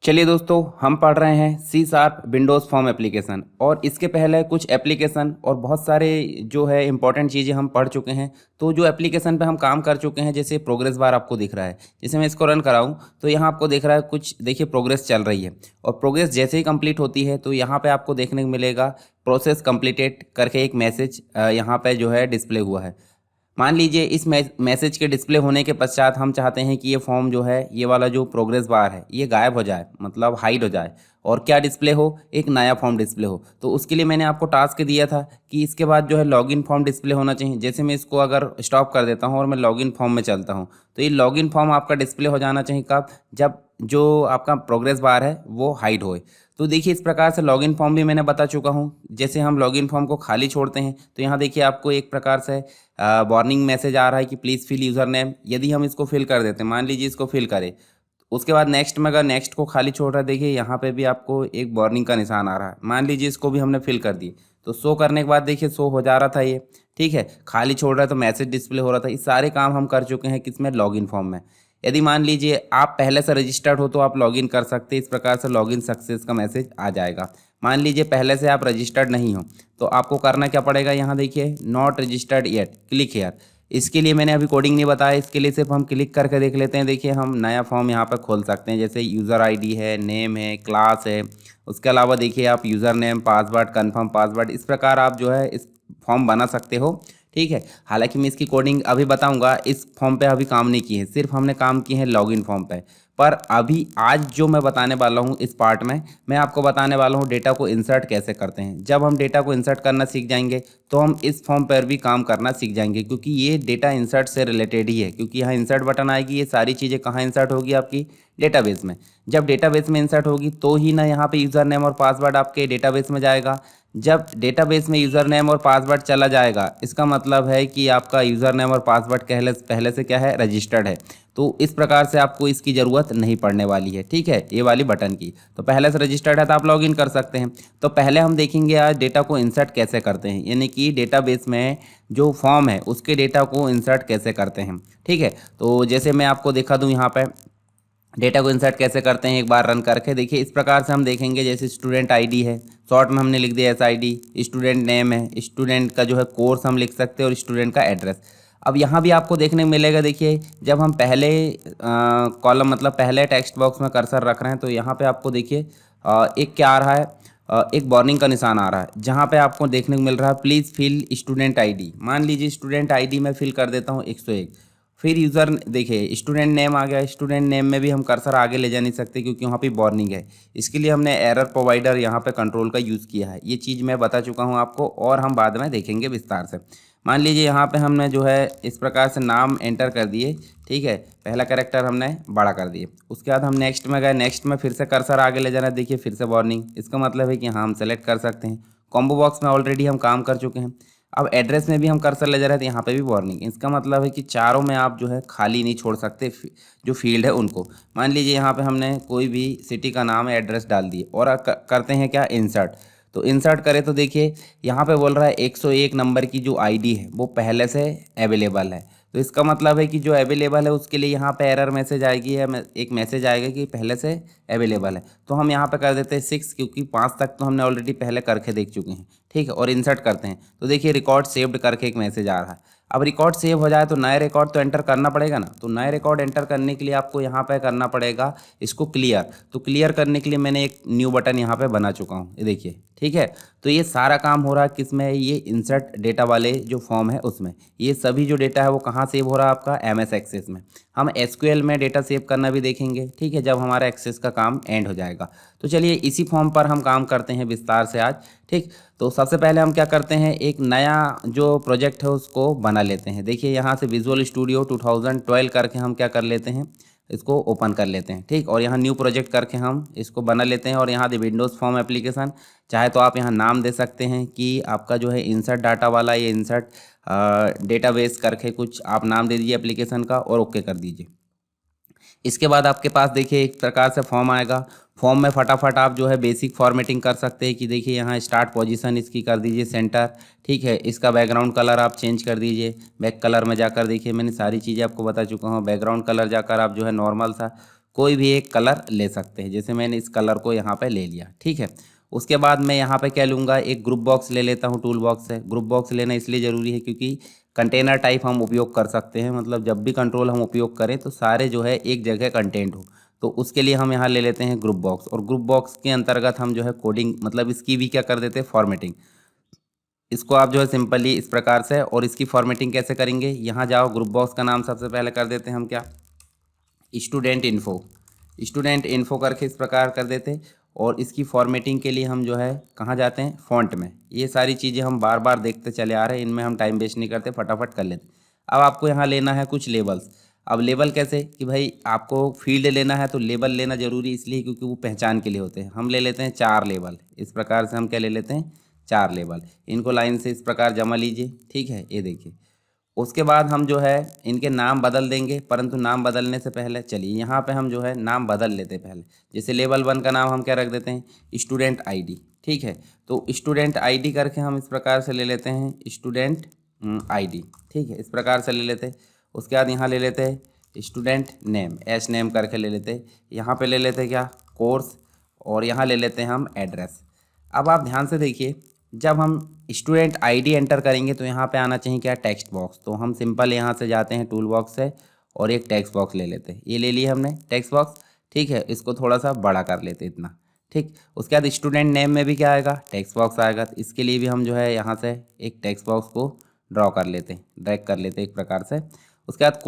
चलिए दोस्तों, हम पढ़ रहे हैं C sharp Windows form application. और इसके पहले कुछ एप्लीकेशन और बहुत सारे जो है इंपॉर्टेंट चीज़ें हम पढ़ चुके हैं। तो जो एप्लीकेशन पे हम काम कर चुके हैं, जैसे प्रोग्रेस बार आपको दिख रहा है, जैसे मैं इसको रन कराऊं तो यहाँ आपको दिख रहा है कुछ, देखिए प्रोग्रेस चल रही है। और प्रोग्रेस जैसे ही कंप्लीट होती है तो यहाँ पे आपको देखने को मिलेगा प्रोसेस कंप्लीटेड करके एक मैसेज यहाँ पे जो है डिस्प्ले हुआ है। मान लीजिए इस मैसेज के डिस्प्ले होने के पश्चात हम चाहते हैं कि ये फॉर्म जो है, ये वाला जो प्रोग्रेस बार है, ये गायब हो जाए, मतलब हाइड हो जाए, और क्या डिस्प्ले हो, एक नया फॉर्म डिस्प्ले हो। तो उसके लिए मैंने आपको टास्क दिया था कि इसके बाद जो है लॉगिन फॉर्म डिस्प्ले होना चाहिए। जैसे मैं इसको अगर स्टॉप कर देता हूँ और मैं लॉगिन फॉर्म में चलता हूँ तो ये लॉगिन फॉर्म आपका डिस्प्ले हो जाना चाहिए कब, जब जो आपका प्रोग्रेस बार है वो हाइड होए। तो देखिए इस प्रकार से लॉगिन फॉर्म भी मैंने बता चुका हूँ। जैसे हम लॉगिन फॉर्म को खाली छोड़ते हैं तो यहाँ देखिए आपको एक प्रकार से वार्निंग मैसेज आ रहा है कि प्लीज़ फिल यूज़र नेम। यदि हम इसको फिल कर देते हैं, मान लीजिए इसको फिल करें, उसके बाद नेक्स्ट में अगर नेक्स्ट को खाली छोड़ रहा है, देखिए यहाँ पे भी आपको एक वार्निंग का निशान आ रहा है। मान लीजिए इसको भी हमने फिल कर दी तो शो करने के बाद देखिए शो हो जा रहा था ये, ठीक है। खाली छोड़ रहा है तो मैसेज डिस्प्ले हो रहा था। ये सारे काम हम कर चुके हैं किसमें, लॉगिन फॉर्म में। यदि मान लीजिए आप पहले से रजिस्टर्ड हो तो आप लॉगिन कर सकते हैं, इस प्रकार से लॉगिन सक्सेस का मैसेज आ जाएगा। मान लीजिए पहले से आप रजिस्टर्ड नहीं हो तो आपको करना क्या पड़ेगा, यहाँ देखिए not registered yet, click here. इसके लिए मैंने अभी कोडिंग नहीं बताया, इसके लिए सिर्फ हम क्लिक करके देख लेते हैं। देखिए हम नया फॉर्म यहाँ पर खोल सकते हैं, जैसे यूज़र आईडी है, नेम है, क्लास है। उसके अलावा देखिए आप user name, password, confirm password, इस प्रकार आप जो है इस फॉर्म बना सकते हो, ठीक है। हालांकि मैं इसकी कोडिंग अभी बताऊंगा, इस फॉर्म पे अभी काम नहीं किए हैं, सिर्फ हमने काम किए हैं लॉगिन फॉर्म पे। पर अभी आज जो मैं बताने वाला हूँ इस पार्ट में, मैं आपको बताने वाला हूँ डेटा को इंसर्ट कैसे करते हैं। जब हम डेटा को इंसर्ट करना सीख जाएंगे तो हम इस फॉर्म पर भी काम करना सीख जाएंगे, क्योंकि ये डेटा इंसर्ट से रिलेटेड ही है। क्योंकि यहाँ इंसर्ट बटन आएगी, ये सारी चीज़ें कहाँ इंसर्ट होगी, आपकी डेटाबेस में। जब डेटाबेस में इंसर्ट होगी तो ही ना यहाँ पे यूज़र नेम और पासवर्ड आपके डेटाबेस में जाएगा। जब डेटाबेस में यूज़र नेम और पासवर्ड चला जाएगा, इसका मतलब है कि आपका यूज़र नेम और पासवर्ड पहले से क्या है, रजिस्टर्ड है। तो इस प्रकार से आपको इसकी ज़रूरत नहीं पड़ने वाली है, ठीक है, ये वाली बटन की। तो पहले से रजिस्टर्ड है तो आप लॉगिन कर सकते हैं। तो पहले हम देखेंगे आज डेटा को इंसर्ट कैसे करते हैं, यानी कि डेटाबेस में जो फॉर्म है उसके डेटा को इंसर्ट कैसे करते हैं, ठीक है। तो जैसे मैं आपको दिखा दूँ यहाँ पर डेटा को इंसर्ट कैसे करते हैं, एक बार रन करके देखिए। इस प्रकार से हम देखेंगे, जैसे स्टूडेंट आईडी है, शॉर्ट में हमने लिख दिया S I D. Student name है, स्टूडेंट का जो है कोर्स हम लिख सकते हैं, और स्टूडेंट का एड्रेस। अब यहाँ भी आपको देखने को मिलेगा, देखिए जब हम पहले कॉलम मतलब पहले टेक्स्ट बॉक्स में कर्सर रख रहे हैं तो यहाँ पे आपको देखिए एक क्या आ रहा है, एक वार्निंग का निशान आ रहा है, जहाँ पे आपको देखने को मिल रहा है प्लीज़ फिल स्टूडेंट आईडी। मान लीजिए स्टूडेंट आईडी में फिल कर देता हूँ 101। फिर यूज़र देखिए स्टूडेंट नेम आ गया। स्टूडेंट नेम में भी हम कर्सर आगे ले जा नहीं सकते क्योंकि वहाँ पे वार्निंग है। इसके लिए हमने एरर प्रोवाइडर यहाँ पे कंट्रोल का यूज़ किया है। ये चीज़ मैं बता चुका हूँ आपको, और हम बाद में देखेंगे विस्तार से। मान लीजिए यहाँ पे हमने जो है इस प्रकार से नाम एंटर कर दिए, ठीक है, पहला कैरेक्टर हमने बड़ा कर दिए। उसके बाद हम नेक्स्ट में गए, नेक्स्ट में फिर से कर्सर आगे ले जाना, देखिए फिर से वार्निंग। इसका मतलब है कि हाँ हम सेलेक्ट कर सकते हैं। कॉम्बो बॉक्स में ऑलरेडी हम काम कर चुके हैं। अब एड्रेस में भी हम कर्सर ले जा रहे थे, यहाँ पे भी वार्निंग। इसका मतलब है कि चारों में आप जो है खाली नहीं छोड़ सकते जो फील्ड है उनको। मान लीजिए यहाँ पे हमने कोई भी सिटी का नाम एड्रेस डाल दिए, और करते हैं क्या, इंसर्ट। तो इंसर्ट करें तो देखिए यहाँ पे बोल रहा है 101 नंबर की जो आईडी है वो पहले से अवेलेबल है। तो इसका मतलब है कि जो अवेलेबल है उसके लिए यहाँ पे एरर मैसेज आएगी, या एक मैसेज आएगा कि पहले से अवेलेबल है। तो हम यहाँ पे कर देते हैं 6, क्योंकि 5 तक तो हमने ऑलरेडी पहले करके देख चुके हैं, ठीक है। और इंसर्ट करते हैं तो देखिए रिकॉर्ड सेव्ड करके एक मैसेज आ रहा है। अब रिकॉर्ड सेव हो जाए तो नए रिकॉर्ड तो एंटर करना पड़ेगा ना। तो नए रिकॉर्ड एंटर करने के लिए आपको यहाँ पे करना पड़ेगा इसको क्लियर। तो क्लियर करने के लिए मैंने एक न्यू बटन यहाँ पे बना चुका हूँ, ये देखिए, ठीक है। तो ये सारा काम हो रहा है किस में, ये इंसर्ट डेटा वाले जो फॉर्म है उसमें। ये सभी जो डेटा है वो कहाँ सेव हो रहा है, आपका एमएस एक्सेस में। हम एसक्यूएल में डेटा सेव करना भी देखेंगे, ठीक है, जब हमारा एक्सेस का काम एंड हो जाएगा। तो चलिए इसी फॉर्म पर हम काम करते हैं विस्तार से आज, ठीक। तो सबसे पहले हम क्या करते हैं, एक नया जो प्रोजेक्ट है उसको बना लेते हैं। देखिए यहाँ से विजुअल स्टूडियो 2012 करके हम क्या कर लेते हैं, इसको ओपन कर लेते हैं, ठीक। और यहाँ न्यू प्रोजेक्ट करके हम इसको बना लेते हैं, और यहाँ दे विंडोज़ फॉर्म एप्लीकेशन। चाहे तो आप यहाँ नाम दे सकते हैं कि आपका जो है इंसर्ट डाटा वाला, ये इंसर्ट डेटाबेस करके कुछ आप नाम दे दीजिए एप्लीकेशन का, और ओके कर दीजिए। इसके बाद आपके पास देखिए एक प्रकार से फॉर्म आएगा। फॉर्म में फटाफट आप जो है बेसिक फॉर्मेटिंग कर सकते हैं कि देखिए यहाँ स्टार्ट पोजीशन इसकी कर दीजिए सेंटर, ठीक है। इसका बैकग्राउंड कलर आप चेंज कर दीजिए। बैक कलर में जाकर देखिए मैंने सारी चीज़ें आपको बता चुका हूँ। बैकग्राउंड कलर जाकर आप जो है नॉर्मल सा कोई भी एक कलर ले सकते हैं। जैसे मैंने इस कलर को यहाँ पे ले लिया, ठीक है। उसके बाद मैं यहाँ पे क्या लूँगा, एक ग्रुप बॉक्स ले लेता हूँ, टूल बॉक्स है। ग्रुप बॉक्स लेना इसलिए ज़रूरी है क्योंकि कंटेनर टाइप हम उपयोग कर सकते हैं, मतलब जब भी कंट्रोल हम उपयोग करें तो सारे जो है एक जगह कंटेंट हो, तो उसके लिए हम यहाँ ले लेते हैं ग्रुप बॉक्स। और ग्रुप बॉक्स के अंतर्गत हम जो है कोडिंग, मतलब इसकी भी क्या कर देते हैं, फॉर्मेटिंग। इसको आप जो है सिंपली इस प्रकार से, और इसकी फॉर्मेटिंग कैसे करेंगे, यहाँ जाओ, ग्रुप बॉक्स का नाम सबसे पहले कर देते हैं हम क्या, स्टूडेंट इन्फो। स्टूडेंट इन्फो करके इस प्रकार कर देते। और इसकी फॉर्मेटिंग के लिए हम जो है कहाँ जाते हैं, फ़ॉन्ट में। ये सारी चीज़ें हम बार बार देखते चले आ रहे हैं, इनमें हम टाइम वेस्ट नहीं करते, फटाफट कर लेते। अब आपको यहाँ लेना है कुछ लेबल्स। अब लेबल कैसे कि भाई आपको फील्ड लेना है तो लेबल लेना ज़रूरी इसलिए क्योंकि वो पहचान के लिए होते हैं। हम ले लेते हैं 4 लेबल। इस प्रकार से हम क्या ले लेते हैं, 4 लेबल। इनको लाइन से इस प्रकार जमा लीजिए, ठीक है, ये देखिए। उसके बाद हम जो है इनके नाम बदल देंगे, परंतु नाम बदलने से पहले चलिए यहाँ पे हम जो है नाम बदल लेते हैं पहले। जैसे लेवल 1 का नाम हम क्या रख देते हैं, स्टूडेंट आईडी, ठीक है। तो स्टूडेंट आईडी करके हम इस प्रकार से ले लेते हैं स्टूडेंट आईडी, ठीक है, इस प्रकार से ले लेते हैं। उसके बाद यहाँ ले लेते हैं स्टूडेंट नेम, एस नेम करके ले लेते हैं। यहाँ पे ले लेते हैं क्या, कोर्स, और यहाँ ले लेते हैं हम एड्रेस। अब आप ध्यान से देखिए, जब हम स्टूडेंट आईडी एंटर करेंगे तो यहाँ पे आना चाहिए क्या, टेक्स्ट बॉक्स। तो हम सिंपल यहाँ से जाते हैं टूल बॉक्स से और एक टेक्स्ट बॉक्स ले लेते हैं। ये ले लिए हमने टेक्स्ट बॉक्स, ठीक है। इसको थोड़ा सा बड़ा कर लेते हैं इतना, ठीक। उसके बाद स्टूडेंट नेम में भी क्या आएगा, टेक्स्ट बॉक्स आएगा। तो इसके लिए भी हम जो है यहाँ से एक टेक्स्ट बॉक्स को ड्रॉ कर लेते हैं, ड्रैग कर लेते हैं एक प्रकार से। उसके बाद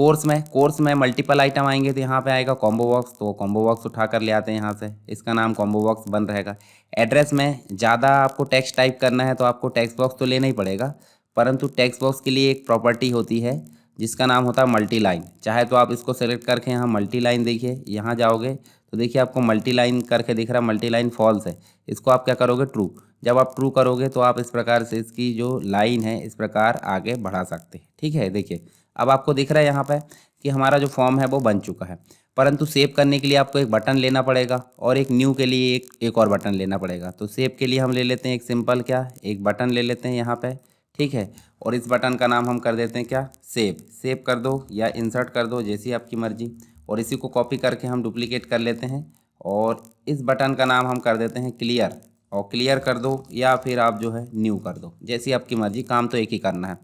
कोर्स में मल्टीपल आइटम आएंगे तो यहाँ पे आएगा कॉम्बो बॉक्स। तो कॉम्बो बॉक्स उठा कर ले आते हैं यहाँ से, इसका नाम कॉम्बो बॉक्स बन रहेगा। एड्रेस में ज़्यादा आपको टेक्स्ट टाइप करना है तो आपको टेक्स्ट बॉक्स तो लेना ही पड़ेगा, परंतु टेक्स्ट बॉक्स के लिए एक प्रॉपर्टी होती है जिसका नाम होता है मल्टी लाइन। चाहे तो आप इसको सेलेक्ट करके यहाँ मल्टी लाइन, देखिए यहाँ जाओगे तो देखिए आपको मल्टी लाइन करके दिख रहा है, मल्टी लाइन फॉल्स है। इसको आप क्या करोगे, ट्रू। जब आप ट्रू करोगे तो आप इस प्रकार से इसकी जो लाइन है इस प्रकार आगे बढ़ा सकते हैं, ठीक है। देखिए अब आपको दिख रहा है यहाँ पे कि हमारा जो फॉर्म है वो बन चुका है, परंतु सेव करने के लिए आपको एक बटन लेना पड़ेगा और एक न्यू के लिए एक और बटन लेना पड़ेगा। तो सेव के लिए हम ले लेते हैं एक सिंपल क्या, एक बटन ले लेते हैं यहाँ पे, ठीक है। और इस बटन का नाम हम कर देते हैं क्या, सेव कर दो या इंसर्ट कर दो, जैसी आपकी मर्जी। और इसी को कॉपी करके हम डुप्लीकेट कर लेते हैं और इस बटन का नाम हम कर देते हैं क्लियर, और क्लियर कर दो या फिर आप जो है न्यू कर दो, जैसी आपकी मर्जी, काम तो एक ही करना है।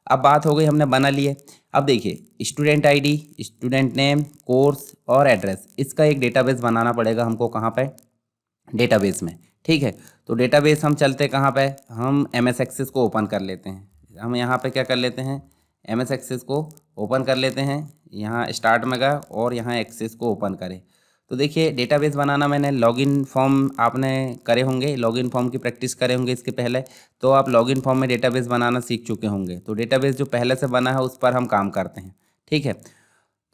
अब बात हो गई, हमने बना लिए। अब देखिए student ID, student name, course और एड्रेस, इसका एक डेटाबेस बनाना पड़ेगा हमको। कहाँ पे, डेटाबेस में, ठीक है। तो डेटाबेस हम चलते कहाँ पे, हम एमएस एक्सेस को ओपन कर लेते हैं। हम यहाँ पे क्या कर लेते हैं, एमएस एक्सेस को ओपन कर लेते हैं। यहाँ स्टार्ट में गए और यहाँ एक्सेस को ओपन करें। तो देखिए डेटाबेस बनाना, मैंने लॉगिन फॉर्म आपने करे होंगे, लॉगिन फॉर्म की प्रैक्टिस करे होंगे इसके पहले, तो आप लॉगिन फॉर्म में डेटाबेस बनाना सीख चुके होंगे। तो डेटाबेस जो पहले से बना है उस पर हम काम करते हैं, ठीक है।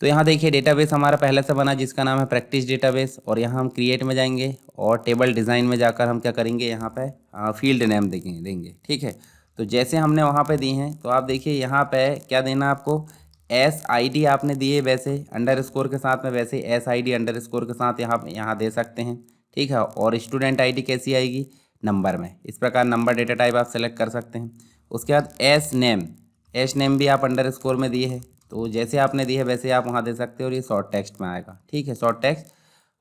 तो यहाँ देखिए डेटाबेस हमारा पहले से बना जिसका नाम है प्रैक्टिस डेटाबेस, और यहाँ हम क्रिएट में जाएंगे और टेबल डिज़ाइन में जाकर हम क्या करेंगे, यहाँ पे फील्ड नेम देंगे, ठीक है। तो जैसे हमने वहाँ पे दी हैं तो आप देखिए यहाँ पे क्या देना आपको, एस आई डी आपने दिए वैसे अंडर स्कोर के साथ में, वैसे S I D under score के साथ यहाँ दे सकते हैं, ठीक है। और स्टूडेंट आई डी कैसी आएगी, नंबर में, इस प्रकार नंबर डेटा टाइप आप सेलेक्ट कर सकते हैं। उसके बाद एस नेम भी आप अंडर स्कोर में दिए हैं, तो जैसे आपने दी है वैसे आप वहाँ दे सकते हो, और ये शॉर्ट टेक्स्ट में आएगा, ठीक है, शॉर्ट टेक्स्ट।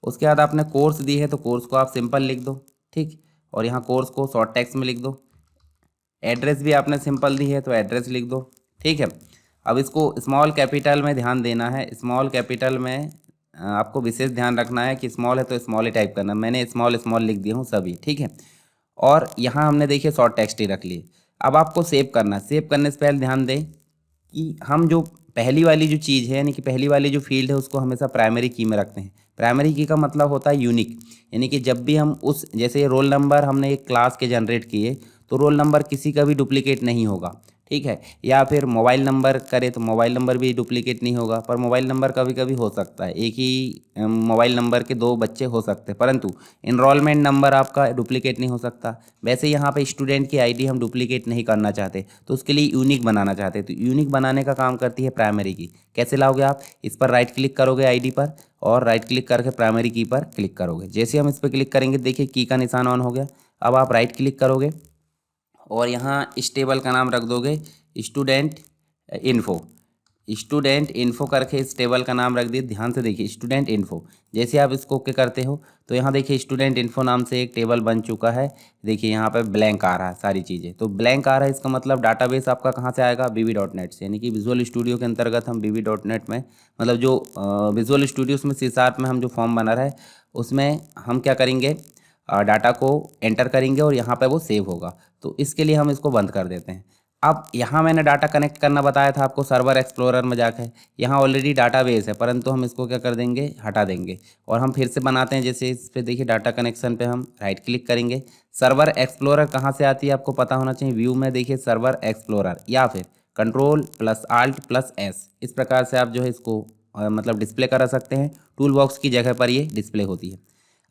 उसके बाद आपने कोर्स दी है तो कोर्स को आप सिंपल लिख दो, ठीक, और यहाँ कोर्स को शॉर्ट टेक्स्ट में लिख दो। एड्रेस भी आपने सिंपल दी है तो एड्रेस लिख दो, ठीक है। अब इसको स्मॉल कैपिटल में ध्यान देना है, स्मॉल कैपिटल में आपको विशेष ध्यान रखना है कि स्मॉल है तो स्मॉल ही टाइप करना। मैंने स्मॉल लिख दिया हूँ सभी, ठीक है। और यहाँ हमने देखिए शॉर्ट टेक्स्ट ही रख लिए। अब आपको सेव करना है, सेव करने से पहले ध्यान दें कि हम जो पहली वाली जो चीज़ है, यानी कि पहली वाली जो फील्ड है, उसको हमेशा प्राइमरी की में रखते हैं। प्राइमरी की का मतलब होता है यूनिक, यानी कि जब भी हम उस, जैसे रोल नंबर हमने एक क्लास के जनरेट किए तो रोल नंबर किसी का भी डुप्लीकेट नहीं होगा, ठीक है। या फिर मोबाइल नंबर करे तो मोबाइल नंबर भी डुप्लीकेट नहीं होगा, पर मोबाइल नंबर कभी कभी हो सकता है, एक ही मोबाइल नंबर के 2 बच्चे हो सकते हैं, परंतु इनरोलमेंट नंबर आपका डुप्लीकेट नहीं हो सकता। वैसे यहाँ पे स्टूडेंट की आईडी हम डुप्लीकेट नहीं करना चाहते, तो उसके लिए यूनिक बनाना चाहते हैं। तो यूनिक बनाने का काम करती है प्राइमरी की। कैसे लाओगे आप, इस पर राइट क्लिक करोगे आईडी पर, और राइट क्लिक करके प्राइमरी की पर क्लिक करोगे। जैसे हम इस पर क्लिक करेंगे देखिए की का निशान ऑन हो गया। अब आप राइट क्लिक करोगे और यहाँ इस टेबल का नाम रख दोगे स्टूडेंट इन्फो। स्टूडेंट इन्फो करके इस टेबल का नाम रख दिए। ध्यान से देखिए स्टूडेंट इन्फो, जैसे आप इसको ओके करते हो तो यहाँ देखिए स्टूडेंट इन्फो नाम से एक टेबल बन चुका है। देखिए यहाँ पे ब्लैंक आ रहा है सारी चीज़ें, तो ब्लैंक आ रहा है इसका मतलब डाटाबेस आपका कहाँ से आएगा, VB.NET से, यानी कि विजुअल स्टूडियो के अंतर्गत हम VB.NET में, मतलब जो विजुअल स्टूडियो में C# में हम जो फॉर्म बना रहा है उसमें हम क्या करेंगे, डाटा को एंटर करेंगे और यहाँ पर वो सेव होगा। तो इसके लिए हम इसको बंद कर देते हैं। अब यहाँ मैंने डाटा कनेक्ट करना बताया था आपको सर्वर एक्सप्लोरर में जाकर, यहाँ ऑलरेडी डाटाबेस है परंतु हम इसको क्या कर देंगे, हटा देंगे और हम फिर से बनाते हैं। जैसे इस पे देखिए डाटा कनेक्शन पे हम राइट क्लिक करेंगे। सर्वर एक्सप्लोरर कहाँ से आती है आपको पता होना चाहिए, व्यू में देखिए सर्वर एक्सप्लोरर या फिर Ctrl+Alt+S, इस प्रकार से आप जो है इसको मतलब डिस्प्ले करा सकते हैं। टूल बॉक्स की जगह पर ये डिस्प्ले होती है।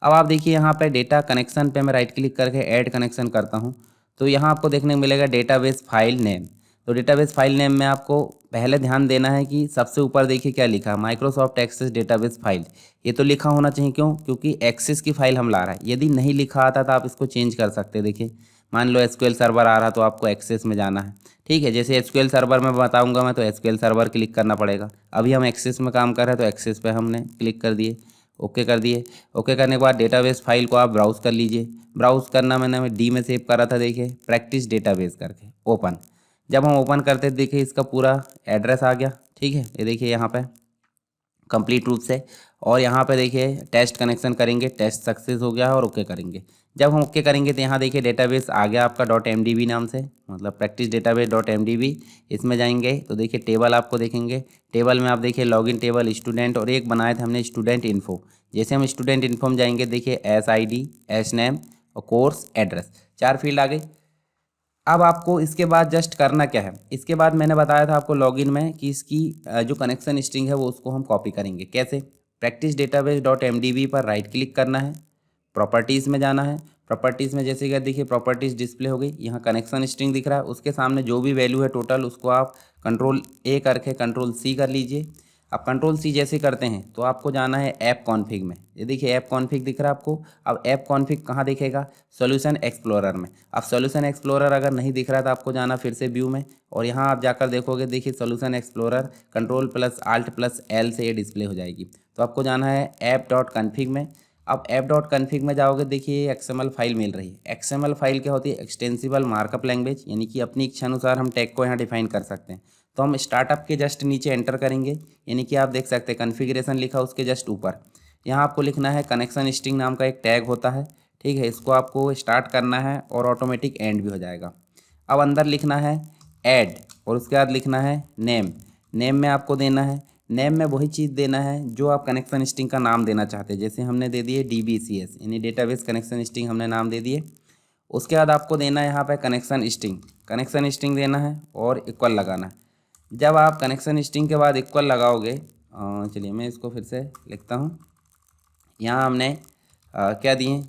अब आप देखिए यहाँ पर डेटा कनेक्शन पर मैं राइट क्लिक करके ऐड कनेक्शन करता हूँ तो यहाँ आपको देखने को मिलेगा डेटाबेस फाइल नेम। तो डेटाबेस फाइल नेम में आपको पहले ध्यान देना है कि सबसे ऊपर देखिए क्या लिखा है, माइक्रोसॉफ्ट एक्सेस डेटाबेस फाइल। ये तो लिखा होना चाहिए, क्यों, क्योंकि एक्सेस की फाइल हम ला रहा है। यदि नहीं लिखा आता तो आप इसको चेंज कर सकते हैं। देखिए मान लो SQL सर्वर आ रहा तो आपको एक्सेस में जाना है, ठीक है। जैसे SQL सर्वर में बताऊँगा मैं तो SQL सर्वर क्लिक करना पड़ेगा। अभी हम एक्सेस में काम कर रहे हैं तो एक्सेस पर हमने क्लिक कर दिए, ओके कर दिए। ओके करने के बाद डेटाबेस फाइल को आप ब्राउज़ कर लीजिए। ब्राउज़ करना मैंने D में सेव करा था, देखिए प्रैक्टिस डेटाबेस करके ओपन। जब हम ओपन करते देखिए इसका पूरा एड्रेस आ गया, ठीक है। ये देखिए यहाँ पे कंप्लीट रूप से, और यहाँ पे देखिए टेस्ट कनेक्शन करेंगे, टेस्ट सक्सेस हो गया और ओके करेंगे। जब हम ओके करेंगे तो यहाँ देखिए डेटाबेस आ गया आपका .mdb नाम से, मतलब प्रैक्टिस डेटाबेस .mdb। इसमें जाएंगे तो देखिए टेबल आपको देखेंगे। टेबल में आप देखिए लॉगिन टेबल, स्टूडेंट, और एक बनाए थे हमने स्टूडेंट इन्फो। जैसे हम स्टूडेंट इन्फो में जाएंगे देखिए SID, SNAME और कोर्स एड्रेस, 4 फील्ड आ गई। अब आपको इसके बाद जस्ट करना क्या है, इसके बाद मैंने बताया था आपको लॉगिन में कि इसकी जो कनेक्शन स्ट्रिंग है वो उसको हम कॉपी करेंगे। कैसे, प्रैक्टिस डेटाबेस .mdb पर राइट क्लिक करना है, प्रॉपर्टीज़ में जाना है। प्रॉपर्टीज़ में जैसे कि देखिए प्रॉपर्टीज़ डिस्प्ले हो गई, यहाँ कनेक्शन स्ट्रिंग दिख रहा है, उसके सामने जो भी वैल्यू है टोटल उसको आप Ctrl+A करके Ctrl+C कर लीजिए। अब Ctrl+C जैसे करते हैं तो आपको जाना है ऐप कॉन्फ़िग में। ये देखिए ऐप कॉन्फ़िग दिख रहा है आपको। अब ऐप कॉन्फ़िग कहाँ दिखेगा, सॉल्यूशन एक्सप्लोरर में। अब सॉल्यूशन एक्सप्लोरर अगर नहीं दिख रहा तो आपको जाना फिर से व्यू में, और यहाँ आप जाकर देखोगे देखिए सॉल्यूशन एक्सप्लोरर Ctrl+Alt+L से ये डिस्प्ले हो जाएगी। तो आपको जाना है app.config में। अब app.config में जाओगे देखिए XML फाइल मिल रही है। XML फाइल क्या होती है, एक्सटेंसिबल मार्कअप लैंग्वेज, यानी कि अपनी इच्छा अनुसार हम टैग को यहाँ डिफाइन कर सकते हैं। तो हम स्टार्टअप के जस्ट नीचे एंटर करेंगे, यानी कि आप देख सकते हैं कॉन्फ़िगरेशन लिखा उसके जस्ट ऊपर। यहाँ आपको लिखना है कनेक्शन स्ट्रिंग नाम का एक टैग होता है, ठीक है। इसको आपको स्टार्ट करना है और ऑटोमेटिक एंड भी हो जाएगा। अब अंदर लिखना है ऐड, और उसके बाद लिखना है नेम। नेम में आपको देना है, नेम में वही चीज़ देना है जो आप कनेक्शन स्ट्रिंग का नाम देना चाहते हैं। जैसे हमने दे दिए DBCS, यानी डेटाबेस कनेक्शन स्ट्रिंग हमने नाम दे दिए। उसके बाद आपको देना है यहाँ पे कनेक्शन स्ट्रिंग देना है और इक्वल लगाना है। जब आप कनेक्शन स्ट्रिंग के बाद इक्वल लगाओगे, चलिए मैं इसको फिर से लिखता हूँ। यहाँ हमने क्या दिए,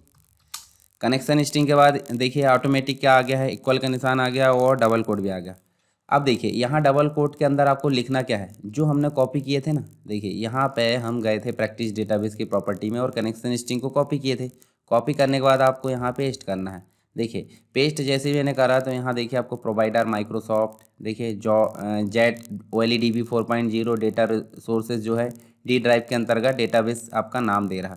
कनेक्शन स्ट्रिंग के बाद देखिए ऑटोमेटिक क्या आ गया है, इक्वल का निशान आ गया और डबल कोट भी आ गया। अब देखिए यहाँ डबल कोट के अंदर आपको लिखना क्या है, जो हमने कॉपी किए थे ना। देखिए यहाँ पे हम गए थे प्रैक्टिस डेटाबेस की प्रॉपर्टी में और कनेक्शन स्ट्रिंग को कॉपी किए थे। कॉपी करने के बाद आपको यहाँ पेस्ट करना है। देखिए पेस्ट जैसे भी मैंने करा तो यहाँ देखिए आपको प्रोवाइडर माइक्रोसॉफ्ट, देखिए जेट OLEDB 4.0 डेटा सोर्सेज जो है D ड्राइव के अंतर्गत डेटाबेस आपका नाम दे रहा।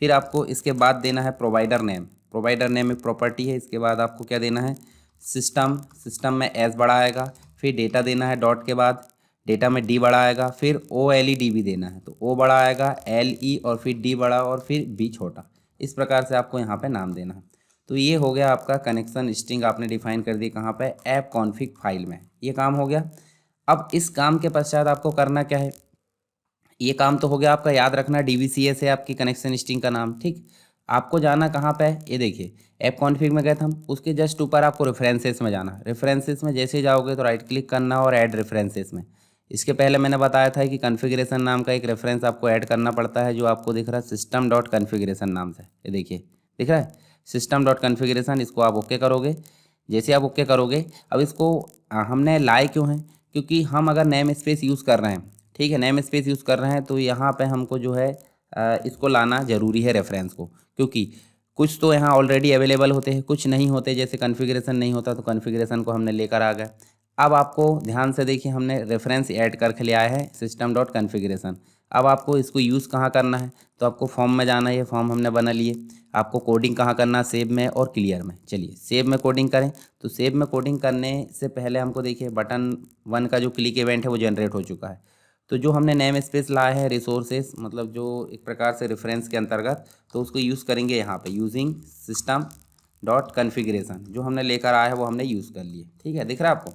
फिर आपको इसके बाद देना है प्रोवाइडर नेम एक प्रॉपर्टी है। इसके बाद आपको क्या देना है, सिस्टम में S बड़ा आएगा, फिर डेटा देना है डॉट के बाद, डेटा में D बड़ा आएगा, फिर OLEDB देना है तो O बड़ा आएगा, LE और फिर D बड़ा और फिर B छोटा। इस प्रकार से आपको यहाँ पे नाम देना है। तो ये हो गया आपका कनेक्शन स्ट्रिंग आपने डिफाइन कर दी कहाँ पे, ऐप कॉन्फ़िग फाइल में। ये काम हो गया। अब इस काम के पश्चात आपको करना क्या है, ये काम तो हो गया आपका, याद रखना DBCS है आपकी कनेक्शन स्ट्रिंग का नाम, ठीक। आपको जाना कहाँ पे, ये देखिए ऐप कॉन्फ़िग में गए थे हम, उसके जस्ट ऊपर आपको रेफरेंसेस में जाना। रेफरेंसेस में जैसे जाओगे तो राइट क्लिक करना और ऐड रेफरेंसेस में। इसके पहले मैंने बताया था कि कॉन्फ़िगरेशन नाम का एक रेफरेंस आपको ऐड करना पड़ता है, जो आपको दिख रहा है system.configuration नाम से। ये देखिए दिख रहा है system.configuration, इसको आप ओके करोगे। जैसे आप ओके करोगे, अब इसको हमने लाए क्यों हैं, क्योंकि हम अगर नेम स्पेस यूज़ कर रहे हैं, ठीक है, नेम स्पेस यूज़ कर रहे हैं तो यहाँ पे हमको जो है इसको लाना ज़रूरी है रेफरेंस को, क्योंकि कुछ तो यहाँ ऑलरेडी अवेलेबल होते हैं, कुछ नहीं होते। जैसे कॉन्फ़िगरेशन नहीं होता तो कॉन्फ़िगरेशन को हमने लेकर आ गए। अब आपको ध्यान से देखिए, हमने रेफरेंस ऐड करके लिया है सिस्टम डॉट कन्फिग्रेशन। अब आपको इसको यूज़ कहाँ करना है, तो आपको फॉर्म में जाना है, ये फॉर्म हमने बना लिए। आपको कोडिंग कहाँ करना है, सेव में और क्लियर में। चलिए सेव में कोडिंग करें। तो सेव में कोडिंग करने से पहले हमको देखिए बटन 1 का जो क्लिक इवेंट है वो जनरेट हो चुका है। तो जो हमने नेम स्पेस लाया है रिसोर्सेस, मतलब जो एक प्रकार से रेफरेंस के अंतर्गत, तो उसको यूज़ करेंगे यहाँ पे यूजिंग सिस्टम डॉट कन्फिग्रेशन। जो हमने लेकर आया है वो हमने यूज़ कर लिए, ठीक है, दिख रहा है आपको।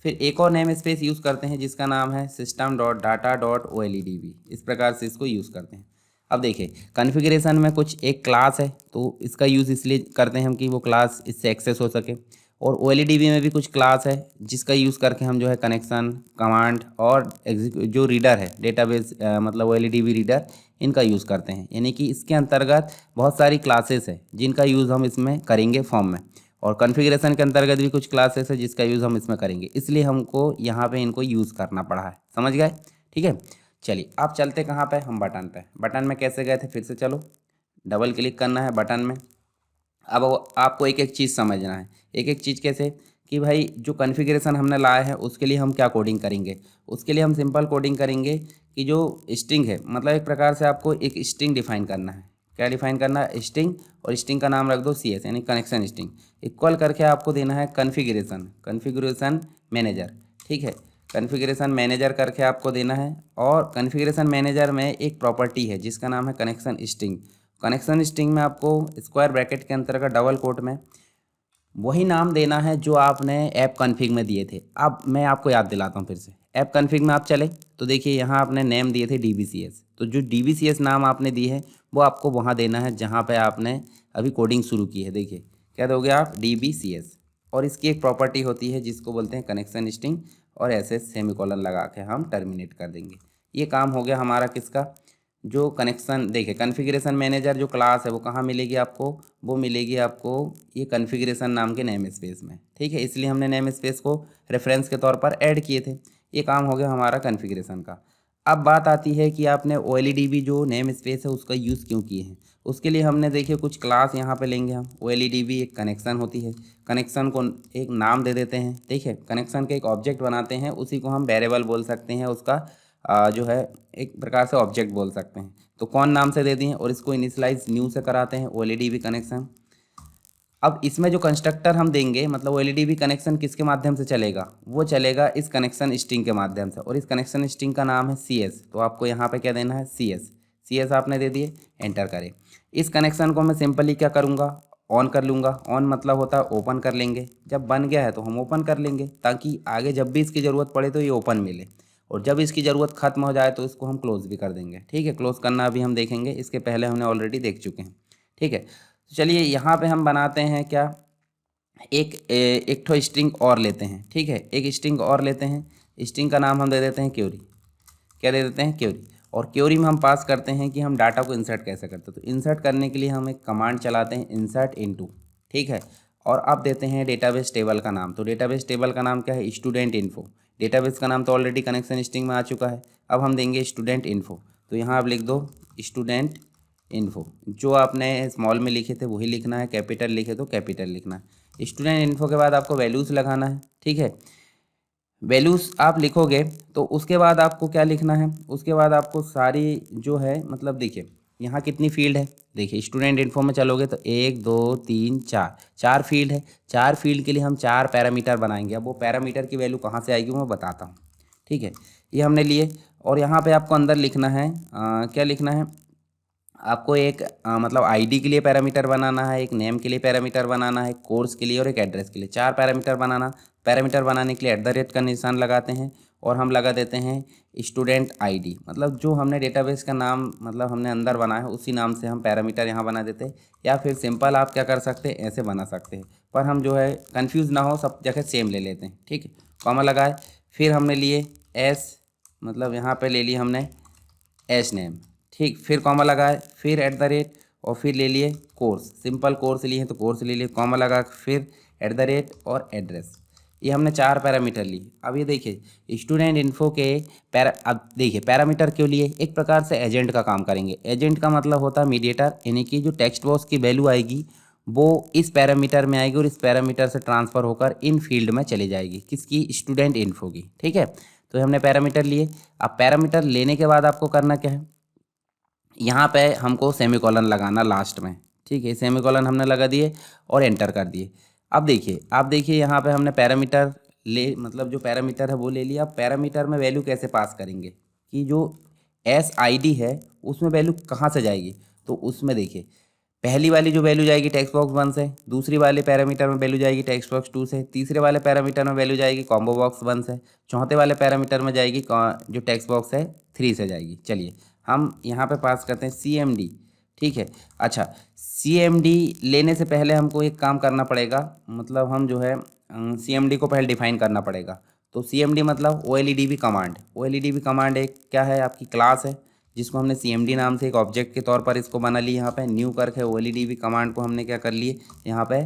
फिर एक और नेम स्पेस यूज़ करते हैं जिसका नाम है system dot data dot O L E D B. इस प्रकार से इसको यूज़ करते हैं। अब देखिए कॉन्फ़िगरेशन में कुछ एक क्लास है, तो इसका यूज़ इसलिए करते हैं हम कि वो क्लास इससे एक्सेस हो सके। और O L E D B में भी कुछ क्लास है जिसका यूज़ करके हम जो है कनेक्शन, कमांड और जो रीडर है डेटाबेस, मतलब O L E D B reader, इनका यूज़ करते हैं। यानी कि इसके अंतर्गत बहुत सारी क्लासेस है जिनका यूज़ हम इसमें करेंगे फॉर्म में। और कॉन्फ़िगरेशन के अंतर्गत भी कुछ क्लासेस है जिसका यूज़ हम इसमें करेंगे, इसलिए हमको यहाँ पे इनको यूज़ करना पड़ा है। समझ गए, ठीक है। चलिए आप चलते कहाँ पे, हम बटन पे। बटन में कैसे गए थे, फिर से चलो, डबल क्लिक करना है बटन में। अब आपको एक एक चीज़ समझना है। एक एक चीज़ कैसे, कि भाई जो कॉन्फ़िगरेशन हमने लाया है उसके लिए हम क्या कोडिंग करेंगे। उसके लिए हम सिंपल कोडिंग करेंगे कि जो स्ट्रिंग है, मतलब एक प्रकार से आपको एक स्ट्रिंग डिफाइन करना है। क्या डिफाइन करना है, स्ट्रिंग। और स्ट्रिंग का नाम रख दो सी एस, यानी कनेक्शन स्ट्रिंग। इक्वल करके आपको देना है कन्फिग्रेशन मैनेजर, ठीक है। कॉन्फ़िगरेशन मैनेजर करके आपको देना है। और कॉन्फ़िगरेशन मैनेजर में एक प्रॉपर्टी है जिसका नाम है कनेक्शन स्ट्रिंग। कनेक्शन स्ट्रिंग में आपको स्क्वायर ब्रैकेट के अंतर्गत डबल कोट में वही नाम देना है जो आपने ऐप कॉन्फ़िग में दिए थे। अब मैं आपको याद दिलाता हूँ फिर से। ऐप कॉन्फ़िग में आप चले तो देखिए यहाँ आपने नेम दिए थे DBCS। तो जो DBCS नाम आपने दी है वो आपको वहाँ देना है जहाँ पे आपने अभी कोडिंग शुरू की है। देखिए क्या दोगे आप, DBCS। और इसकी एक प्रॉपर्टी होती है जिसको बोलते हैं कनेक्शन स्ट्रिंग, और ऐसे सेमीकोलन लगा के हम टर्मिनेट कर देंगे। ये काम हो गया हमारा किसका, जो कनेक्शन। देखिए कॉन्फ़िगरेशन मैनेजर जो क्लास है वो कहाँ मिलेगी आपको, वो मिलेगी आपको ये कॉन्फ़िगरेशन नाम के नेम स्पेस में, ठीक है। इसलिए हमने नेम स्पेस को रेफरेंस के तौर पर ऐड किए थे। ये काम हो गया हमारा कॉन्फ़िगरेशन का। अब बात आती है कि आपने O L E D B जो नेम स्पेस है उसका यूज़ क्यों किए हैं। उसके लिए हमने देखिए कुछ क्लास यहाँ पे लेंगे हम। O L E D B एक कनेक्शन होती है, कनेक्शन को एक नाम दे देते हैं, ठीक है। कनेक्शन के एक ऑब्जेक्ट बनाते हैं, उसी को हम वेरिएबल बोल सकते हैं, उसका जो है एक प्रकार से ऑब्जेक्ट बोल सकते हैं। तो कौन नाम से दे दिए और इसको इनिशियलाइज न्यू से कराते हैं, O L E D B connection. अब इसमें जो कंस्ट्रक्टर हम देंगे, मतलब O L E D B connection किसके माध्यम से चलेगा, वो चलेगा इस कनेक्शन स्ट्रिंग के माध्यम से। और इस कनेक्शन स्ट्रिंग का नाम है सी एस। तो आपको यहाँ पे क्या देना है, सी एस। सी एस आपने दे दिए, एंटर करें। इस कनेक्शन को मैं सिंपली क्या करूँगा, ऑन कर लूँगा। ऑन मतलब होता है ओपन कर लेंगे। जब बन गया है तो हम ओपन कर लेंगे, ताकि आगे जब भी इसकी ज़रूरत पड़े तो ये ओपन मिले। और जब इसकी ज़रूरत ख़त्म हो जाए तो इसको हम क्लोज़ भी कर देंगे, ठीक है। क्लोज़ करना अभी हम देखेंगे, इसके पहले हमने ऑलरेडी देख चुके हैं, ठीक है। तो चलिए यहाँ पे हम बनाते हैं क्या, एक ठो स्ट्रिंग और लेते हैं, ठीक है। एक स्ट्रिंग और लेते हैं, स्ट्रिंग का नाम हम दे देते हैं क्यूरी। क्या दे देते हैं, क्यूरी। और क्यूरी में हम पास करते हैं कि हम डाटा को इंसर्ट कैसे करते हैं। तो इंसर्ट करने के लिए हम एक कमांड चलाते हैं, इंसर्ट इनटू, ठीक है। और अब देते हैं डेटाबेस टेबल का नाम। तो डेटाबेस टेबल का नाम क्या है, स्टूडेंट इन्फो। डेटाबेस का नाम तो ऑलरेडी कनेक्शन स्ट्रिंग में आ चुका है। अब हम देंगे स्टूडेंट इन्फो। तो यहाँ आप लिख दो स्टूडेंट इन्फो। जो आपने स्मॉल में लिखे थे वही लिखना है, कैपिटल लिखे तो कैपिटल लिखना है। स्टूडेंट इन्फो के बाद आपको वैल्यूज़ लगाना है, ठीक है। वैल्यूज़ आप लिखोगे तो उसके बाद आपको क्या लिखना है, उसके बाद आपको सारी जो है, मतलब देखिए यहाँ कितनी फील्ड है। देखिए स्टूडेंट इन्फो में चलोगे तो 1 2 3 4, 4 फील्ड है। 4 फील्ड के लिए हम 4 पैरामीटर बनाएंगे। अब वो पैरामीटर की वैल्यू कहाँ से आएगी वो मैं बताता हूँ, ठीक है। ये हमने लिए। और यहाँ पे आपको अंदर लिखना है, क्या लिखना है आपको, एक मतलब आईडी के लिए पैरामीटर बनाना है, एक नेम के लिए पैरामीटर बनाना है, कोर्स के लिए और एक एड्रेस के लिए। 4 पैरामीटर बनाना। पैरामीटर बनाने के लिए @ का निशान लगाते हैं और हम लगा देते हैं स्टूडेंट आईडी। मतलब जो हमने डेटाबेस का नाम मतलब हमने अंदर बनाया है उसी नाम से हम पैरामीटर यहाँ बना देते हैं। या फिर सिंपल आप क्या कर सकते हैं, ऐसे बना सकते हैं, पर हम जो है कन्फ्यूज़ ना हो सब जगह सेम ले लेते हैं, ठीक है। कॉमा लगाए, फिर हमने लिए एस, मतलब यहाँ पर ले लिए हमने एस नेम, ठीक। फिर कॉमा लगाए, फिर @ और फिर ले लिए कोर्स। सिंपल कोर्स लिए हैं तो कोर्स ले लिए, कॉमा लगा, फिर @ और एड्रेस। ये हमने 4 पैरामीटर लिए। अब ये देखिए स्टूडेंट इन्फो के अब देखिए पैरामीटर क्यों लिए, एक प्रकार से एजेंट का काम करेंगे। एजेंट का मतलब होता है मीडिएटर, यानी कि जो टेक्स्ट बॉक्स की वैल्यू आएगी वो इस पैरामीटर में आएगी और इस पैरामीटर से ट्रांसफ़र होकर इन फील्ड में चली जाएगी, किसकी, स्टूडेंट इन्फो की। ठीक है, तो हमने पैरामीटर लिए। अब पैरामीटर लेने के बाद आपको करना क्या है, यहाँ पे हमको सेमीकोलन लगाना लास्ट में। ठीक है, सेमीकोलन हमने लगा दिए और एंटर कर दिए। अब देखिए, आप देखिए यहाँ पे हमने पैरामीटर ले, मतलब जो पैरामीटर है वो ले लिया। अब पैरामीटर में वैल्यू कैसे पास करेंगे कि जो SID है उसमें वैल्यू कहाँ से जाएगी, तो उसमें देखिए पहली वाली जो वैल्यू जाएगी टेक्स्ट बॉक्स 1 से, दूसरी वाले पैरामीटर में वैल्यू जाएगी टेक्स्ट बॉक्स 2 से, तीसरे वाले पैरामीटर में वैल्यू जाएगी कॉम्बो बॉक्स 1 से, चौथे वाले पैरामीटर में जाएगी जो टेक्स्ट बॉक्स है 3 से जाएगी। चलिए हम यहाँ पे पास करते हैं CMD। ठीक है, अच्छा CMD लेने से पहले हमको एक काम करना पड़ेगा, मतलब हम जो है CMD को पहले डिफाइन करना पड़ेगा। तो CMD मतलब OLEDB कमांड। OLEDB कमांड एक क्या है, आपकी क्लास है जिसको हमने CMD नाम से एक ऑब्जेक्ट के तौर पर इसको बना ली। यहाँ पे न्यू करके OLEDB कमांड को हमने क्या कर लिए, यहाँ पे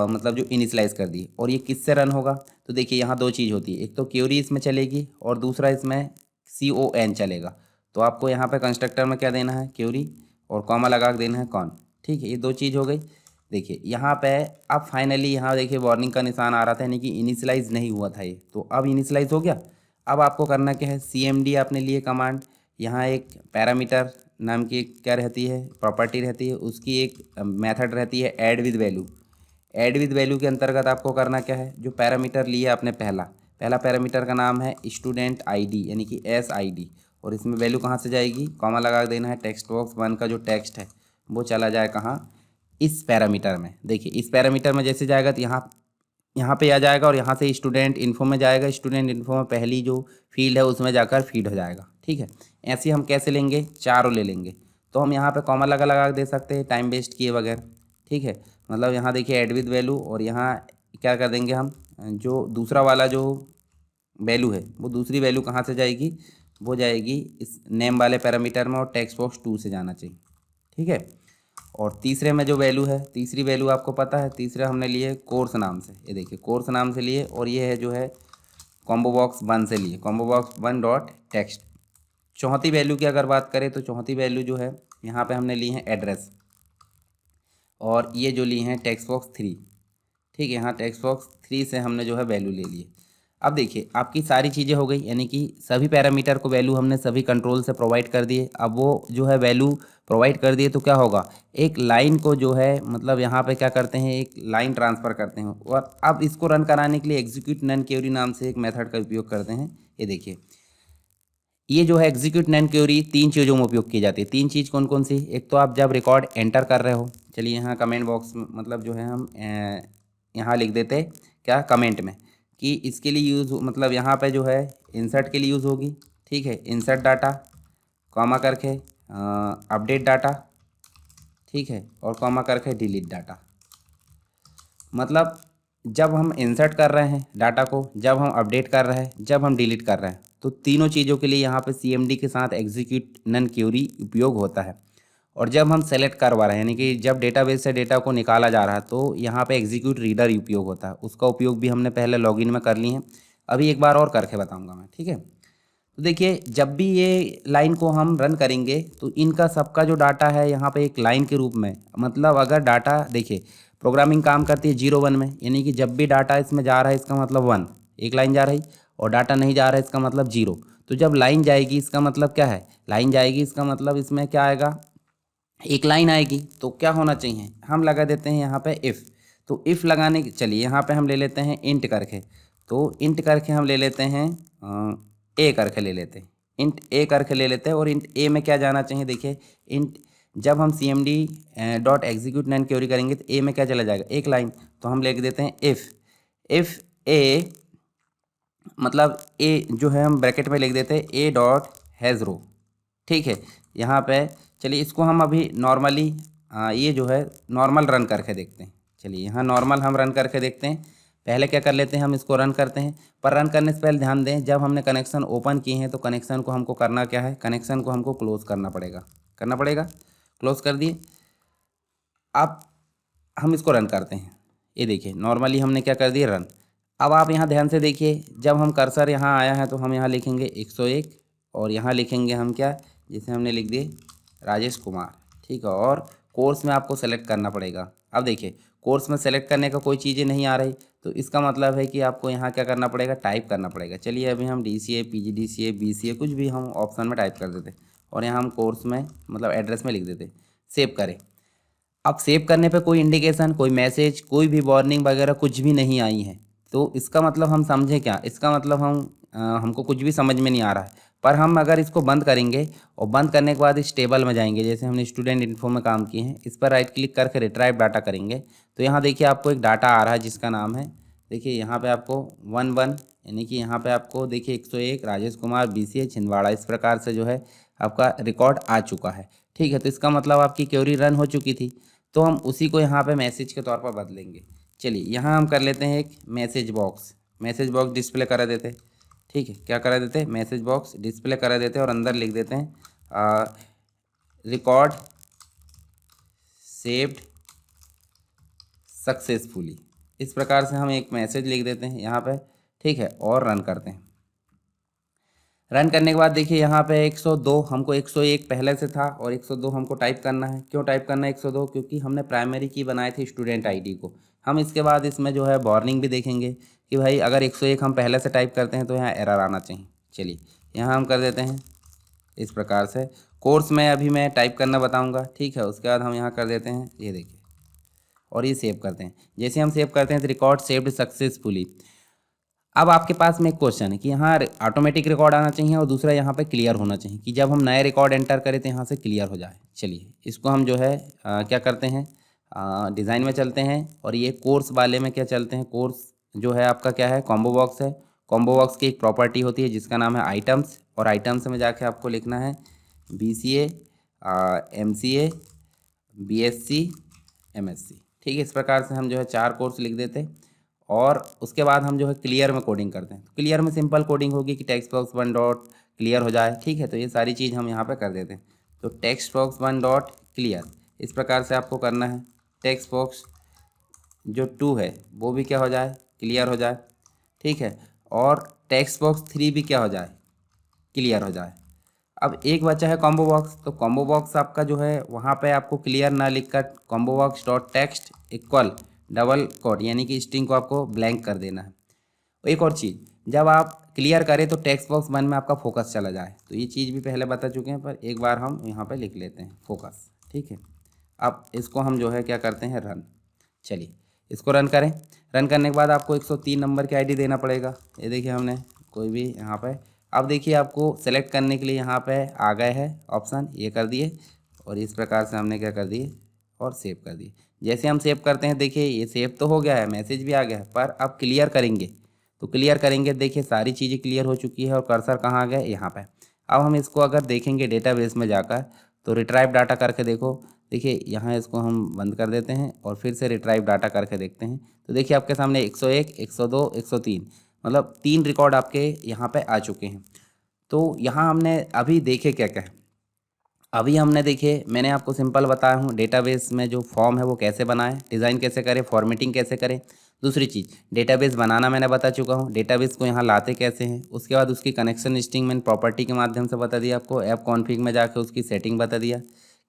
मतलब जो इनिशलाइज कर दी। और ये किससे रन होगा, तो देखिए यहाँ दो चीज़ होती है, एक तो क्यूरी इसमें चलेगी और दूसरा इसमें CON चलेगा। तो आपको यहाँ पे कंस्ट्रक्टर में क्या देना है, क्यूरी, और कॉमा लगा के देना है कॉन। ठीक है, ये दो चीज़ हो गई। देखिए यहाँ पे अब फाइनली यहाँ देखिए वार्निंग का निशान आ रहा था, यानी कि इनिशलाइज नहीं हुआ था ये, तो अब इनिशलाइज हो गया। अब आपको करना क्या है, CMD आपने लिए कमांड, यहाँ एक पैरामीटर नाम की क्या रहती है, प्रॉपर्टी रहती है, उसकी एक मेथड रहती है add with value. Add with value के अंतर्गत आपको करना क्या है, जो पैरामीटर लिया आपने पहला पैरामीटर का नाम है स्टूडेंट ID यानी कि SID, और इसमें वैल्यू कहाँ से जाएगी, कॉमा लगा देना है टेक्स्ट बॉक्स 1 का जो टेक्स्ट है वो चला जाए कहाँ, इस पैरामीटर में। देखिए इस पैरामीटर में जैसे जाएगा तो यहाँ पे आ जाएगा और यहाँ से स्टूडेंट इन्फो में जाएगा। स्टूडेंट इन्फो में पहली जो फील्ड है उसमें जाकर फीड हो जाएगा। ठीक है, ऐसे हम कैसे लेंगे, चारों ले लेंगे। तो हम यहाँ पे कॉमा लगा के दे सकते हैं टाइम वेस्ट किए बगैर। ठीक है, मतलब यहाँ देखिए ऐड विद वैल्यू, और यहाँ क्या कर देंगे हम, जो दूसरा वाला जो वैल्यू है वो दूसरी वैल्यू कहाँ से जाएगी, वो जाएगी इस नेम वाले पैरामीटर में और टेक्स्ट बॉक्स 2 से जाना चाहिए। ठीक है, और तीसरे में जो वैल्यू है, तीसरी वैल्यू आपको पता है, तीसरा हमने लिए कोर्स नाम से, ये देखिए कोर्स नाम से लिए, और ये है जो है कॉम्बो बॉक्स 1 से लिए, कॉम्बो बॉक्स 1 डॉट टेक्स्ट। चौथी वैल्यू की अगर बात करें तो चौथी वैल्यू जो है यहाँ पे हमने ली है एड्रेस, और ये जो ली हैं टेक्स्ट बॉक्स 3। ठीक है, यहाँ टेक्स्ट बॉक्स 3 से हमने जो है वैल्यू ले लिए। अब देखिए आपकी सारी चीज़ें हो गई, यानी कि सभी पैरामीटर को वैल्यू हमने सभी कंट्रोल से प्रोवाइड कर दिए। अब वो जो है वैल्यू प्रोवाइड कर दिए तो क्या होगा, एक लाइन को जो है मतलब यहाँ पे क्या करते हैं, एक लाइन ट्रांसफ़र करते हैं, और अब इसको रन कराने के लिए एग्जीक्यूट नन क्वेरी नाम से एक मेथड का उपयोग करते हैं। ये देखिए ये जो है एग्जीक्यूट नन क्वेरी 3 चीज़ों में उपयोग की जाती है। 3 चीज़ कौन कौन सी, एक तो आप जब रिकॉर्ड एंटर कर रहे हो, चलिए यहाँ कमेंट बॉक्स में मतलब जो है हम यहाँ लिख देते क्या कमेंट में कि इसके लिए यूज़, मतलब यहाँ पे जो है इंसर्ट के लिए यूज़ होगी। ठीक है, इंसर्ट डाटा कॉमा करके अपडेट डाटा, ठीक है, और कॉमा करके डिलीट डाटा। मतलब जब हम इंसर्ट कर रहे हैं डाटा को, जब हम अपडेट कर रहे हैं, जब हम डिलीट कर रहे हैं, तो तीनों चीज़ों के लिए यहाँ पे CMD के साथ एग्जीक्यूट नन क्वेरी उपयोग होता है। और जब हम सेलेक्ट करवा रहे हैं, यानी कि जब डेटाबेस से डेटा को निकाला जा रहा है, तो यहाँ पे एग्जीक्यूट रीडर उपयोग होता है। उसका उपयोग भी हमने पहले लॉगिन में कर ली है, अभी एक बार और करके बताऊँगा मैं। ठीक है, तो देखिए जब भी ये लाइन को हम रन करेंगे तो इनका सबका जो डाटा है यहाँ पे एक लाइन के रूप में, मतलब अगर डाटा देखिए प्रोग्रामिंग काम करती है 0 1 में, यानी कि जब भी डाटा इसमें जा रहा है इसका मतलब 1 एक लाइन जा रही, और डाटा नहीं जा रहा है इसका मतलब 0। तो जब लाइन जाएगी इसका मतलब क्या है, लाइन जाएगी इसका मतलब इसमें क्या आएगा, एक लाइन आएगी। तो क्या होना चाहिए, हम लगा देते हैं यहाँ पे इफ़। तो इफ़ लगाने के, चलिए यहाँ पे हम ले लेते हैं इंट करके, तो इंट करके हम ले लेते हैं ए करके ले लेते हैं, इंट ए करके ले लेते हैं। और इंट ए में क्या जाना चाहिए, देखिए इंट जब हम CMD dot execute non query करेंगे तो ए में क्या चला जाएगा, एक लाइन। तो हम लिख देते हैं इफ़ ए, मतलब ए जो है हम ब्रैकेट में लिख देते हैं ए डॉट हैज़ रो। ठीक है, यहाँ पे चलिए इसको हम अभी नॉर्मली ये जो है नॉर्मल रन करके देखते हैं। चलिए यहाँ नॉर्मल हम रन करके देखते हैं। पहले क्या कर लेते हैं, हम इसको रन करते हैं, पर रन करने से पहले ध्यान दें जब हमने कनेक्शन ओपन किए हैं तो कनेक्शन को हमको करना क्या है, कनेक्शन को हमको क्लोज़ करना पड़ेगा। क्लोज़ कर दिए। अब हम इसको रन करते हैं, ये देखिए नॉर्मली हमने क्या कर दिया, रन। अब आप यहाँ ध्यान से देखिए, जब हम कर्सर यहाँ आया है तो हम यहाँ लिखेंगे 101, और यहाँ लिखेंगे हम क्या, जैसे हमने लिख दिए राजेश कुमार। ठीक है, और कोर्स में आपको सेलेक्ट करना पड़ेगा, अब देखिए कोर्स में सेलेक्ट करने का कोई चीज़ें नहीं आ रही, तो इसका मतलब है कि आपको यहाँ क्या करना पड़ेगा, टाइप करना पड़ेगा। चलिए अभी हम DCA, PGDCA, BCA कुछ भी हम ऑप्शन में टाइप कर देते और यहाँ हम कोर्स में मतलब एड्रेस में लिख देते, सेव करें। अब सेव करने पे कोई इंडिकेशन, कोई मैसेज, कोई भी वार्निंग वगैरह कुछ भी नहीं आई है। तो इसका मतलब हम समझे क्या, इसका मतलब हमको कुछ भी समझ में नहीं आ रहा है। पर हम अगर इसको बंद करेंगे और बंद करने के बाद इस टेबल में जाएंगे, जैसे हमने स्टूडेंट इन्फो में काम किए हैं, इस पर राइट क्लिक करके रिट्राइव डाटा करेंगे, तो यहाँ देखिए आपको एक डाटा आ रहा है जिसका नाम है, देखिए यहाँ पे आपको 11 यानी कि यहाँ पे आपको देखिए 101 राजेश कुमार BCA छिंदवाड़ा, इस प्रकार से जो है आपका रिकॉर्ड आ चुका है। ठीक है, तो इसका मतलब आपकी क्वेरी रन हो चुकी थी, तो हम उसी को यहाँ पे मैसेज के तौर पर बदलेंगे। चलिए यहाँ हम कर लेते हैं एक मैसेज बॉक्स डिस्प्ले करा देते। ठीक है, क्या करा देते, मैसेज बॉक्स डिस्प्ले करा देते और अंदर लिख देते हैं रिकॉर्ड सेव्ड सक्सेसफुली। इस प्रकार से हम एक मैसेज लिख देते हैं यहाँ पे। ठीक है, और रन करते हैं। रन करने के बाद देखिए यहाँ पे 102, हमको 101 पहले से था और 102 हमको टाइप करना है। क्यों टाइप करना है 102, क्योंकि हमने प्राइमरी की बनाए थे स्टूडेंट आईडी को। हम इसके बाद इसमें जो है वार्निंग भी देखेंगे कि भाई अगर 101 हम पहले से टाइप करते हैं तो यहाँ एरर आना चाहिए। चलिए यहाँ हम कर देते हैं इस प्रकार से। कोर्स में अभी मैं टाइप करना बताऊँगा। ठीक है, उसके बाद हम यहाँ कर देते हैं, ये देखिए, और ये सेव करते हैं। जैसे हम सेव करते हैं तो रिकॉर्ड सेव्ड सक्सेसफुली। अब आपके पास में एक क्वेश्चन है कि यहाँ ऑटोमेटिक रिकॉर्ड आना चाहिए और दूसरा यहाँ पे क्लियर होना चाहिए कि जब हम नए रिकॉर्ड एंटर करें तो यहाँ से क्लियर हो जाए। चलिए इसको हम जो है क्या करते हैं, डिज़ाइन में चलते हैं और ये कोर्स वाले में क्या चलते हैं। कोर्स जो है आपका क्या है, कॉम्बो बॉक्स है। कॉम्बो बॉक्स की एक प्रॉपर्टी होती है जिसका नाम है आइटम्स, और आइटम्स में जाके आपको लिखना है BCA, MCA, BSc, MSc। ठीक है, इस प्रकार से हम जो है 4 कोर्स लिख देते हैं और उसके बाद हम जो है क्लियर में कोडिंग करते हैं। तो क्लियर में सिंपल कोडिंग होगी कि टेक्स्ट बॉक्स 1 डॉट क्लियर हो जाए। ठीक है, तो ये सारी चीज़ हम यहाँ पे कर देते हैं। तो टेक्स्ट बॉक्स 1 डॉट क्लियर, इस प्रकार से आपको करना है। टेक्स्ट बॉक्स जो 2 है वो भी क्या हो जाए, क्लियर हो जाए। ठीक है, और टेक्स्ट बॉक्स 3 भी क्या हो जाए, क्लियर हो जाए। अब एक बचा है कॉम्बो बॉक्स, तो कॉम्बो बॉक्स आपका जो है वहाँ पे आपको क्लियर ना लिखकर combo box dot text equal double quote यानी कि स्ट्रिंग को आपको ब्लैंक कर देना है। एक और चीज़, जब आप क्लियर करें तो टेक्स्ट बॉक्स 1 में आपका फोकस चला जाए। तो ये चीज़ भी पहले बता चुके हैं, पर एक बार हम यहाँ पे लिख लेते हैं फोकस। ठीक है, अब इसको हम जो है क्या करते हैं, रन। चलिए इसको रन करें। रन करने के बाद आपको 103 नंबर की ID देना पड़ेगा। ये देखिए हमने कोई भी यहाँ पे, अब देखिए आपको सेलेक्ट करने के लिए यहाँ पे आ गए हैं ऑप्शन, ये कर दिए और इस प्रकार से हमने क्या कर दिए और सेव कर दिए। जैसे हम सेव करते हैं देखिए ये सेव तो हो गया है, मैसेज भी आ गया है, पर अब क्लियर करेंगे तो क्लियर करेंगे देखिए सारी चीज़ें क्लियर हो चुकी है और कर्सर कहाँ आ गया, यहाँ पे। अब हम इसको अगर देखेंगे डेटाबेस में जाकर तो रिट्राइव डाटा करके देखो, देखिए यहाँ इसको हम बंद कर देते हैं और फिर से रिट्राइव डाटा करके देखते हैं। तो देखिए आपके सामने 101, 102, 103 मतलब 3 रिकॉर्ड आपके यहाँ पे आ चुके हैं। तो यहाँ हमने अभी देखे क्या क्या है, अभी हमने देखिए मैंने आपको सिंपल बताया हूँ डेटाबेस में जो फॉर्म है वो कैसे बनाएं, डिज़ाइन कैसे करें, फॉर्मेटिंग कैसे करें। दूसरी चीज़ डेटाबेस बनाना मैंने बता चुका हूँ, डेटाबेस को यहाँ लाते कैसे हैं। उसके बाद उसकी कनेक्शन स्ट्रिंग मैंने प्रॉपर्टी के माध्यम से बता दिया आपको। ऐप कॉन्फ़िग में जाके उसकी सेटिंग बता दिया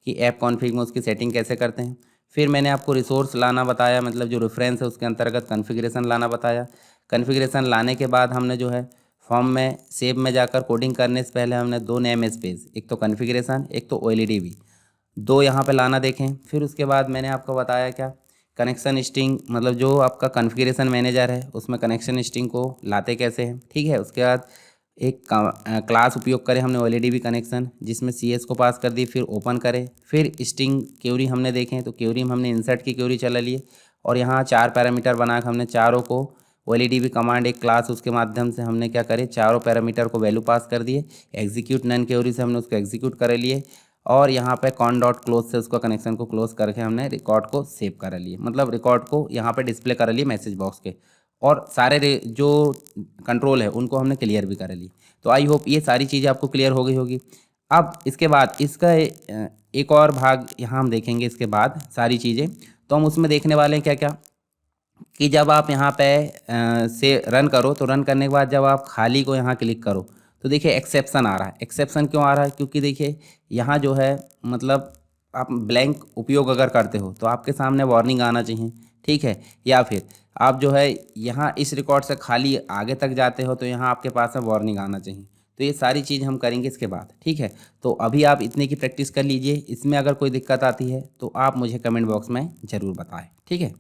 कि ऐप कॉन्फ़िग में उसकी सेटिंग कैसे करते हैं। फिर मैंने आपको रिसोर्स लाना बताया, मतलब जो रेफरेंस है उसके अंतर्गत कॉन्फ़िगरेशन लाना बताया। कॉन्फ़िगरेशन लाने के बाद हमने जो है फॉर्म में सेव में जाकर कोडिंग करने से पहले हमने 2 नेम स्पेस, एक तो कॉन्फ़िगरेशन एक तो OLED भी, 2 यहाँ पे लाना देखें। फिर उसके बाद मैंने आपको बताया क्या, कनेक्शन स्ट्रिंग, मतलब जो आपका कॉन्फ़िगरेशन मैनेजर है उसमें कनेक्शन स्ट्रिंग को लाते कैसे हैं। ठीक है, उसके बाद एक क्लास उपयोग करें हमने OLED भी कनेक्शन, जिसमें CS को पास कर दी, फिर ओपन करें। फिर स्ट्रिंग क्वेरी हमने देखें तो क्वेरी में हमने इंसर्ट की क्वेरी चला लिए और यहाँ 4 पैरामीटर बनाकर हमने चारों को OLED भी कमांड एक क्लास उसके माध्यम से हमने क्या करे, चारों पैरामीटर को वैल्यू पास कर दिए। एग्जीक्यूट नन क्वेरी से हमने उसको एग्जीक्यूट कर लिए और यहाँ पे कॉन डॉट क्लोज से उसको कनेक्शन को क्लोज करके हमने रिकॉर्ड को सेव कर लिए, मतलब रिकॉर्ड को यहाँ पे डिस्प्ले कर लिए मैसेज बॉक्स के, और सारे जो कंट्रोल है उनको हमने क्लियर भी कर लिए। तो आई होप ये सारी चीज़ें आपको क्लियर हो गई होगी। अब इसके बाद इसका एक और भाग यहाँ हम देखेंगे इसके बाद सारी चीज़ें, तो हम उसमें देखने वाले हैं क्या क्या, कि जब आप यहाँ पे से रन करो तो रन करने के बाद जब आप खाली को यहाँ क्लिक करो तो देखिए एक्सेप्शन आ रहा है। एक्सेप्शन क्यों आ रहा है, क्योंकि देखिए यहाँ जो है मतलब आप ब्लैंक उपयोग अगर करते हो तो आपके सामने वार्निंग आना चाहिए, ठीक है। या फिर आप जो है यहाँ इस रिकॉर्ड से खाली आगे तक जाते हो तो यहाँ आपके पास में वार्निंग आना चाहिए। तो ये सारी चीज़ हम करेंगे इसके बाद, ठीक है। तो अभी आप इतने की प्रैक्टिस कर लीजिए, इसमें अगर कोई दिक्कत आती है तो आप मुझे कमेंट बॉक्स में ज़रूर बताएं, ठीक है।